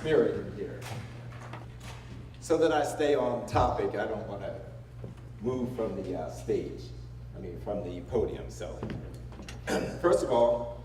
spirit here. So that I stay on topic, I don't want to move from the from the podium. So, first of all,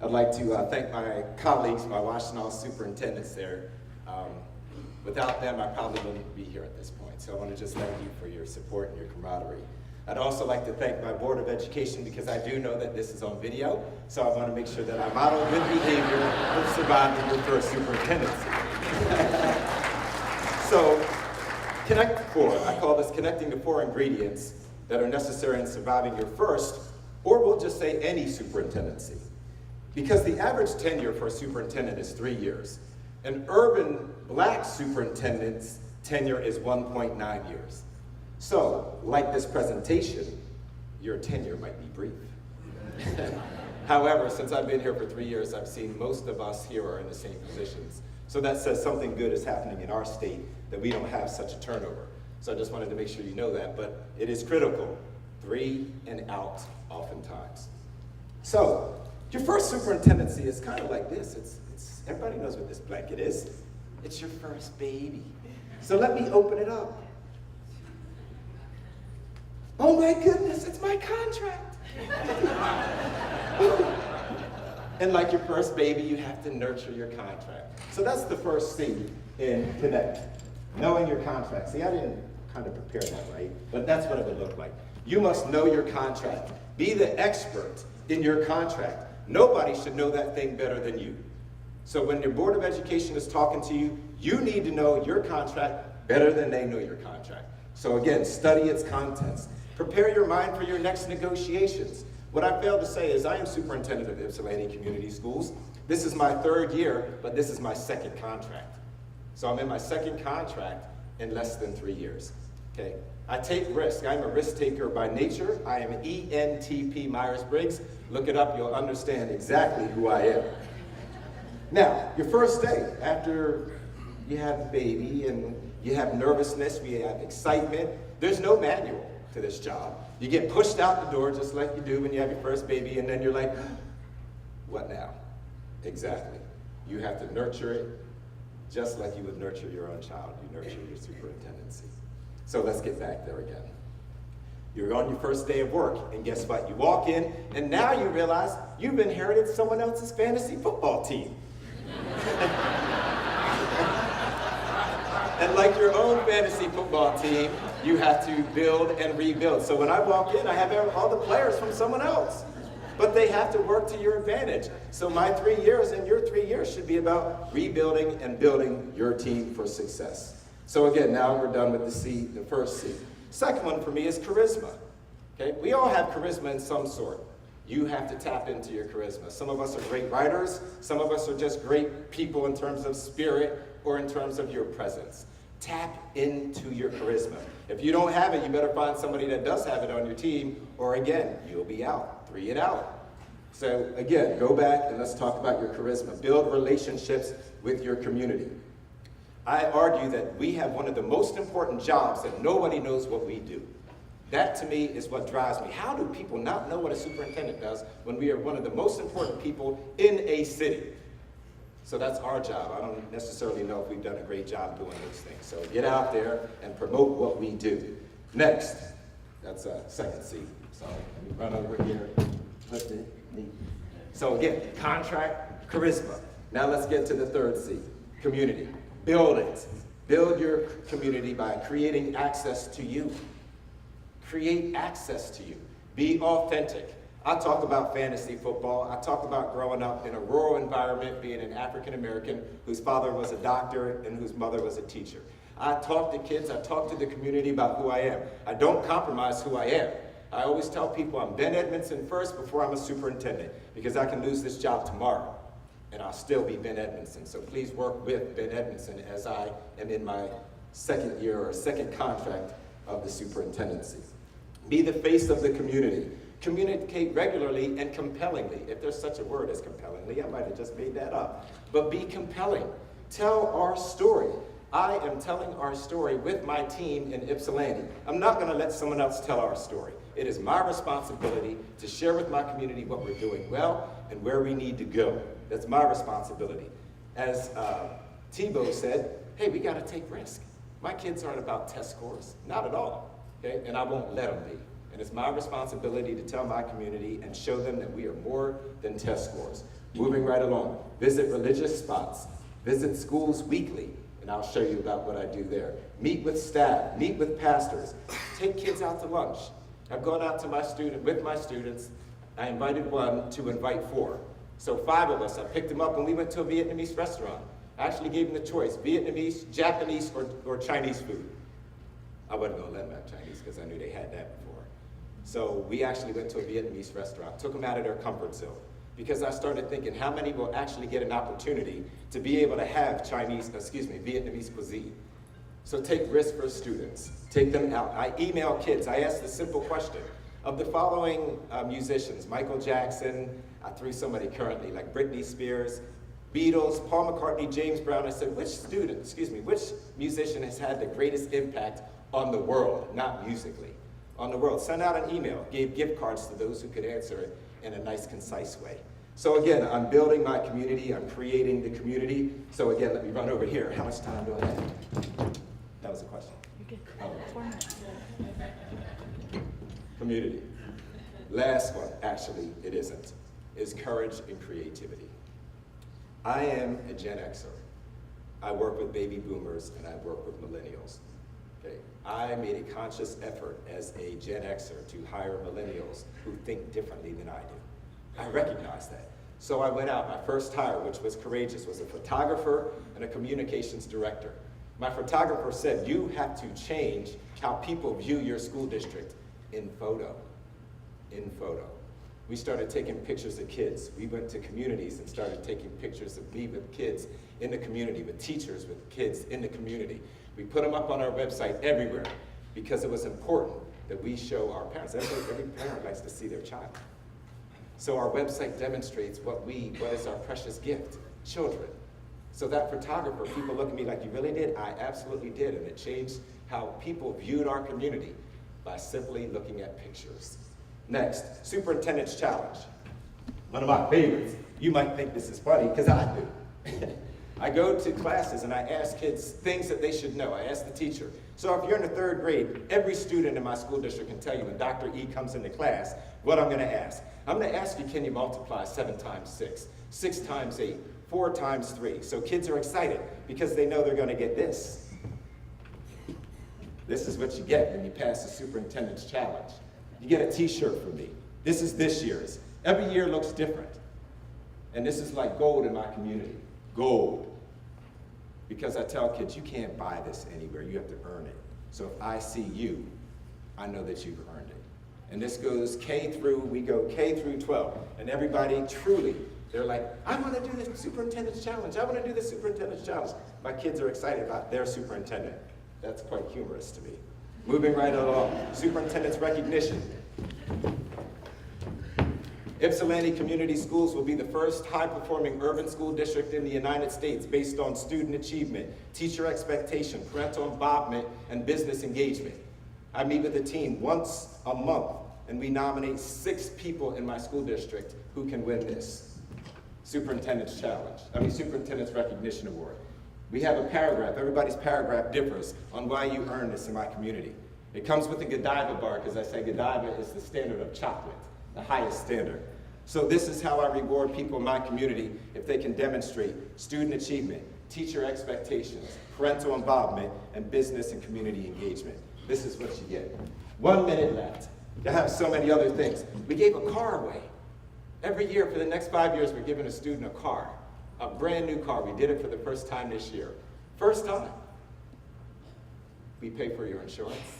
I'd like to thank my colleagues, my Washtenaw superintendents there. Without them, I probably wouldn't be here at this point. So I want to just thank you for your support and your camaraderie. I'd also like to thank my Board of Education because I do know that this is on video, so I want to make sure that I model good behavior for surviving your first superintendency. So, Connect 4, I call this connecting the 4 ingredients that are necessary in surviving your first, or we'll just say any superintendency. Because the average tenure for a superintendent is 3 years. An urban black superintendent's tenure is 1.9 years. So, like this presentation, your tenure might be brief. However, since I've been here for 3 years, I've seen most of us here are in the same positions. So that says something good is happening in our state, that we don't have such a turnover. So I just wanted to make sure you know that, but it is critical. 3 and out oftentimes. So, your first superintendency is kind of like this. Everybody knows what this blanket is. It's your first baby. So let me open it up. Oh my goodness, it's my contract. And like your first baby, you have to nurture your contract. So that's the first C in Connect, knowing your contract. See, I didn't kind of prepare that, right? But that's what it would look like. You must know your contract. Be the expert in your contract. Nobody should know that thing better than you. So when your Board of Education is talking to you, you need to know your contract better than they know your contract. So again, study its contents. Prepare your mind for your next negotiations. What I failed to say is I am superintendent of Ypsilanti Community Schools. This is my 3rd year, but this is my 2nd contract. So I'm in my 2nd contract in less than 3 years. Okay. I take risk. I'm a risk taker by nature. I am ENTP Myers-Briggs. Look it up, you'll understand exactly who I am. Now, your first day, after you have a baby and you have nervousness, we have excitement, there's no manual to this job. You get pushed out the door just like you do when you have your first baby, and then you're like, what now? Exactly. You have to nurture it just like you would nurture your own child. You nurture your superintendency. So let's get back there again. You're on your first day of work, and guess what? You walk in, and now you realize you've inherited someone else's fantasy football team. And like your own fantasy football team, you have to build and rebuild. So when I walk in, I have all the players from someone else. But they have to work to your advantage. So my 3 years and your 3 years should be about rebuilding and building your team for success. So again, now we're done with the C, the first C. Second one for me is charisma. Okay? We all have charisma in some sort. You have to tap into your charisma. Some of us are great writers. Some of us are just great people in terms of spirit or in terms of your presence. Tap into your charisma. If you don't have it, you better find somebody that does have it on your team, or again, you'll be out. 3 it out. So again, go back and let's talk about your charisma. Build relationships with your community. I argue that we have one of the most important jobs that nobody knows what we do. That to me is what drives me. How do people not know what a superintendent does when we are one of the most important people in a city? So that's our job. I don't necessarily know if we've done a great job doing those things. So get out there and promote what we do. Next, that's a second C. So let me run over here. So again, contract, charisma. Now let's get to the third C, community. Build it. Build your community by creating access to you. Create access to you. Be authentic. I talk about fantasy football. I talk about growing up in a rural environment, being an African American whose father was a doctor and whose mother was a teacher. I talk to kids, I talk to the community about who I am. I don't compromise who I am. I always tell people I'm Ben Edmondson first before I'm a superintendent, because I can lose this job tomorrow and I'll still be Ben Edmondson. So please work with Ben Edmondson as I am in my 2nd year or 2nd contract of the superintendency. Be the face of the community. Communicate regularly and compellingly. If there's such a word as compellingly, I might have just made that up. But be compelling. Tell our story. I am telling our story with my team in Ypsilanti. I'm not going to let someone else tell our story. It is my responsibility to share with my community what we're doing well and where we need to go. That's my responsibility. As Tebow said, hey, we got to take risk. My kids aren't about test scores, not at all, okay? And I won't let them be. And it's my responsibility to tell my community and show them that we are more than test scores. Moving right along, visit religious spots, visit schools weekly, and I'll show you about what I do there. Meet with staff, meet with pastors, take kids out to lunch. I've gone out to with my students. I invited one to invite 4. So 5 of us, I picked them up and we went to a Vietnamese restaurant. I actually gave them the choice, Vietnamese, Japanese, or Chinese food. I wasn't gonna let them have Chinese because I knew they had that before. So we actually went to a Vietnamese restaurant, took them out of their comfort zone, because I started thinking how many will actually get an opportunity to be able to have Vietnamese cuisine. So take risks for students, take them out. I email kids, I ask the simple question, of the following musicians, Michael Jackson, I threw somebody currently, like Britney Spears, Beatles, Paul McCartney, James Brown, I said, which musician has had the greatest impact on the world, not musically, on the world? Sent out an email, gave gift cards to those who could answer it in a nice, concise way. So again, I'm building my community, I'm creating the community. So again, let me run over here. How much time do I have? That was a question. You're good. 4 minutes. Community. Last one, actually, it isn't, is courage and creativity. I am a Gen Xer. I work with baby boomers and I work with millennials. Okay. I made a conscious effort as a Gen Xer to hire millennials who think differently than I do. I recognize that. So I went out, my first hire, which was courageous, was a photographer and a communications director. My photographer said, you have to change how people view your school district in photo. In photo. We started taking pictures of kids. We went to communities and started taking pictures of me with kids in the community, with teachers, with kids in the community. We put them up on our website everywhere because it was important that we show our parents. Every parent likes to see their child. So our website demonstrates what is our precious gift, children. So that photographer, people look at me like, you really did? I absolutely did, and it changed how people viewed our community by simply looking at pictures. Next, Superintendent's Challenge. One of my favorites. You might think this is funny, because I do. I go to classes and I ask kids things that they should know. I ask the teacher. So if you're in the 3rd grade, every student in my school district can tell you when Dr. E comes into class what I'm gonna ask. I'm gonna ask you, can you multiply 7 times 6, 6 times 8, 4 times 3? So kids are excited because they know they're gonna get this. This is what you get when you pass the Superintendent's Challenge. You get a t-shirt from me. This is this year's. Every year looks different. And this is like gold in my community. Gold. Because I tell kids, you can't buy this anywhere. You have to earn it. So if I see you, I know that you've earned it. And this goes we go K through 12. And everybody truly, they're like, I want to do the Superintendent's Challenge. I want to do the Superintendent's Challenge. My kids are excited about their superintendent. That's quite humorous to me. Moving right along, Superintendent's Recognition. Ypsilanti Community Schools will be the first high-performing urban school district in the United States based on student achievement, teacher expectation, parental involvement, and business engagement. I meet with the team once a month, and we nominate 6 people in my school district who can win this Superintendent's Recognition Award. We have a paragraph. Everybody's paragraph differs on why you earn this in my community. It comes with a Godiva bar, because I say Godiva is the standard of chocolate, the highest standard. So this is how I reward people in my community if they can demonstrate student achievement, teacher expectations, parental involvement, and business and community engagement. This is what you get. 1 minute left. I have so many other things. We gave a car away. Every year for the next 5 years, we're giving a student a car. A brand new car. We did it for the first time this year. First time. We pay for your insurance.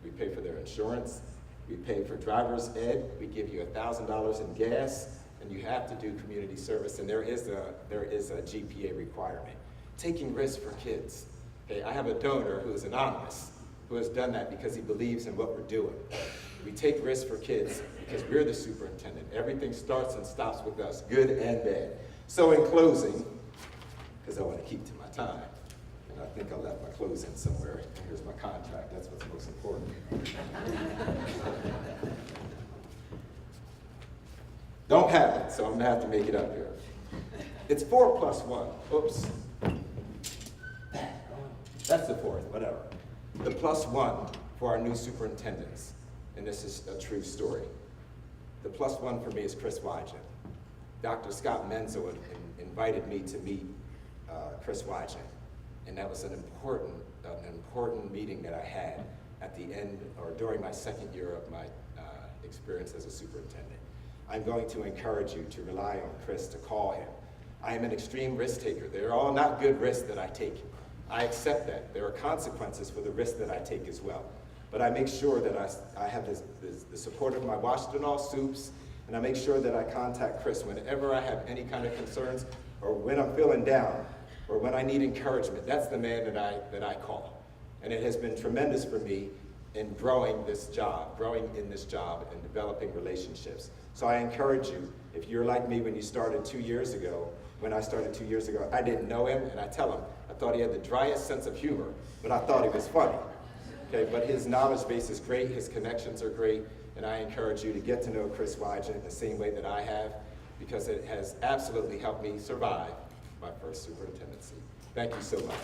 We pay for their insurance. We pay for driver's ed. We give you $1,000 in gas, and you have to do community service. And there is a GPA requirement. Taking risks for kids. Okay, I have a donor who is anonymous, who has done that because he believes in what we're doing. We take risks for kids because we're the superintendent. Everything starts and stops with us, good and bad. So in closing, because I want to keep to my time, and I think I left my clothes in somewhere. Here's my contract. That's what's most important. Don't have it, so I'm going to have to make it up here. It's 4 plus 1. Oops. whatever. The +1 for our new superintendents, and this is a true story. The +1 for me is Chris Wygen. Dr. Scott Menzo invited me to meet Chris Wygen, and that was an important meeting that I had at the end or during my second year of my experience as a superintendent. I'm going to encourage you to rely on Chris to call him. I am an extreme risk taker. They're all not good risks that I take. I accept that. There are consequences for the risk that I take as well. But I make sure that I have the support of my Washtenaw Supes, and I make sure that I contact Chris whenever I have any kind of concerns or when I'm feeling down or when I need encouragement. That's the man that I call. And it has been tremendous for me in growing in this job and developing relationships. So I encourage you, if you're like me when you started 2 years ago, when I started 2 years ago, I didn't know him, and I tell him, I thought he had the driest sense of humor, but I thought he was funny. Okay, but his knowledge base is great, his connections are great, and I encourage you to get to know Chris Wygen the same way that I have, because it has absolutely helped me survive my first superintendency. Thank you so much.